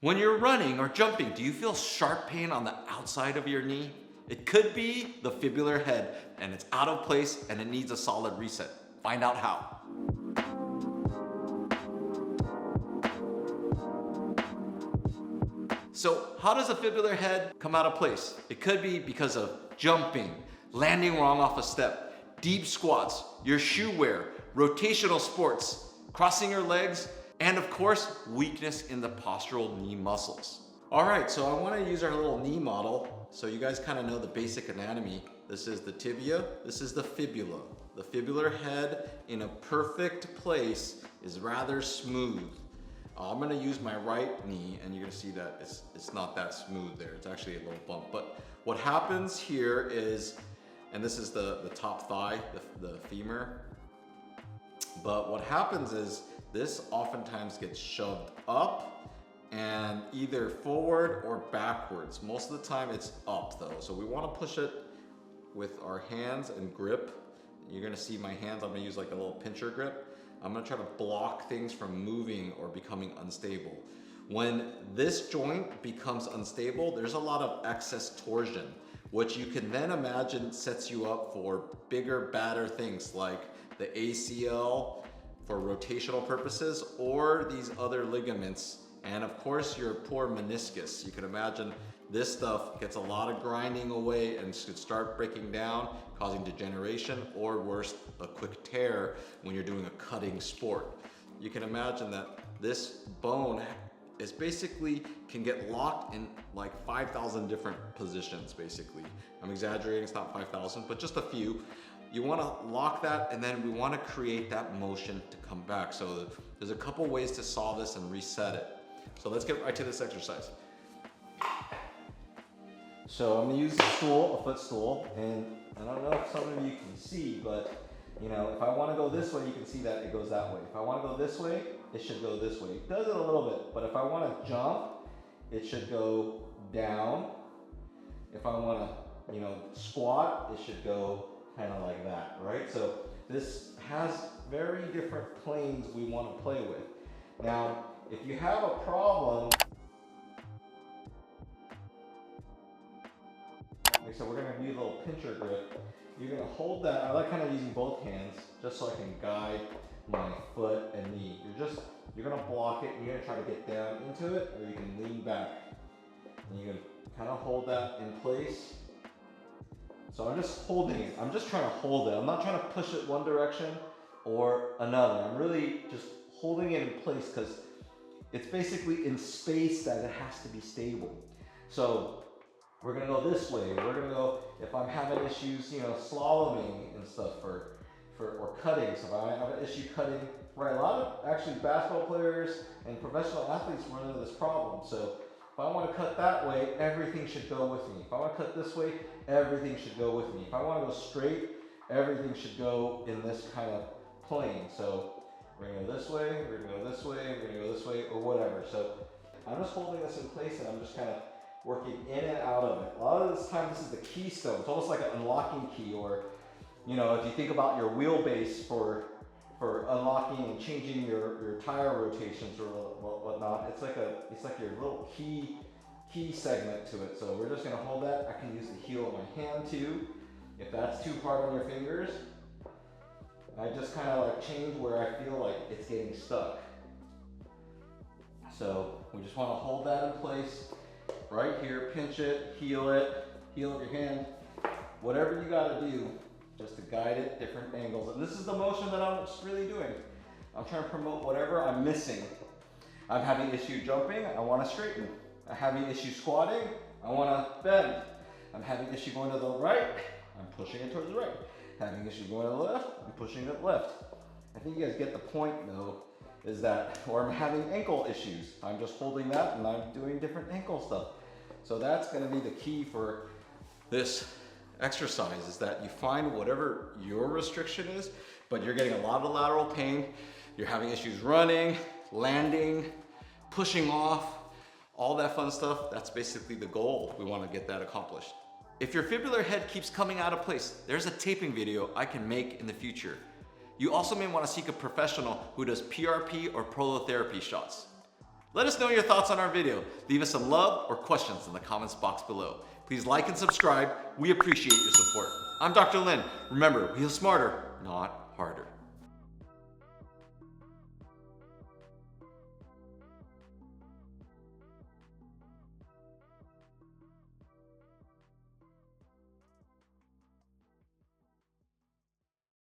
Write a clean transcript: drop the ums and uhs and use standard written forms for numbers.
When you're running or jumping, do you feel sharp pain on the outside of your knee? It could be the fibular head, and it's out of place and it needs a solid reset. Find out how. So how does a fibular head come out of place? It could be because of jumping, landing wrong off a step, deep squats, your shoe wear, rotational sports, crossing your legs, and of course, weakness in the postural knee muscles. All right, so I wanna use our little knee model so you guys kind of know the basic anatomy. This is the tibia, this is the fibula. The fibular head in a perfect place is rather smooth. I'm gonna use my right knee and you're gonna see that it's not that smooth there. It's actually a little bump. But what happens here is, and this is the top thigh, the femur. But what happens is this oftentimes gets shoved up and either forward or backwards. Most of the time it's up though. So we wanna push it with our hands and grip. You're gonna see my hands, I'm gonna use like a little pincher grip. I'm gonna try to block things from moving or becoming unstable. When this joint becomes unstable, there's a lot of excess torsion, which you can then imagine sets you up for bigger, badder things like the ACL for rotational purposes, or these other ligaments, and of course your poor meniscus. You can imagine this stuff gets a lot of grinding away and could start breaking down, causing degeneration, or worse, a quick tear when you're doing a cutting sport. You can imagine that this bone is basically can get locked in like 5,000 different positions basically. I'm exaggerating, it's not 5,000, but just a few. You wanna lock that and then we wanna create that motion to come back. So there's a couple ways to solve this and reset it. So let's get right to this exercise. So I'm gonna use a stool, a footstool, and I don't know if some of you can see, but you know, if I wanna go this way, you can see that it goes that way. If I wanna go this way, it should go this way. It does it a little bit, but if I wanna jump, it should go down. If I wanna, you know, squat, it should go kind of like that, right? So this has very different planes we want to play with. Now, if you have a problem, so we're gonna use a little pincher grip. You're gonna hold that. I like kind of using both hands just so I can guide my foot and knee. You're gonna block it and you're gonna try to get down into it, or you can lean back. And you can kind of hold that in place. So I'm just holding it. I'm just trying to hold it. I'm not trying to push it one direction or another. I'm really just holding it in place because it's basically in space that it has to be stable. So we're gonna go this way. We're gonna go, if I'm having issues, you know, slaloming and stuff or cutting. So if I have an issue cutting, right? A lot of actually basketball players and professional athletes run into this problem. So if I want to cut that way, everything should go with me. If I want to cut this way, everything should go with me. If I want to go straight, everything should go in this kind of plane. So we're going to go this way, we're going to go this way, we're going to go this way, or whatever. So I'm just holding this in place and I'm just kind of working in and out of it. A lot of this time, this is the keystone. It's almost like an unlocking key, or, you know, if you think about your wheelbase for unlocking and changing your tire rotations or whatnot, it's like your little key segment to it. So we're just gonna hold that. I can use the heel of my hand too. If that's too hard on your fingers, I just kind of like change where I feel like it's getting stuck. So we just want to hold that in place right here, pinch it, heel of your hand, whatever you got to do just to guide it, different angles. And this is the motion that I'm just really doing. I'm trying to promote whatever I'm missing. I'm having issue jumping, I want to straighten. I'm having issue squatting, I want to bend. I'm having issue going to the right, I'm pushing it towards the right. Having issue going to the left, I'm pushing it left. I think you guys get the point though, is that, or I'm having ankle issues. I'm just holding that and I'm doing different ankle stuff. So that's going to be the key for this exercise, is that you find whatever your restriction is, but you're getting a lot of lateral pain, you're having issues running, landing, pushing off, all that fun stuff. That's basically the goal. We want to get that accomplished. If your fibular head keeps coming out of place, there's a taping video I can make in the future. You also may want to seek a professional who does PRP or prolotherapy shots. Let us know your thoughts on our video. Leave us some love or questions in the comments box below. Please like and subscribe. We appreciate your support. I'm Dr. Lin. Remember, we heal smarter, not harder.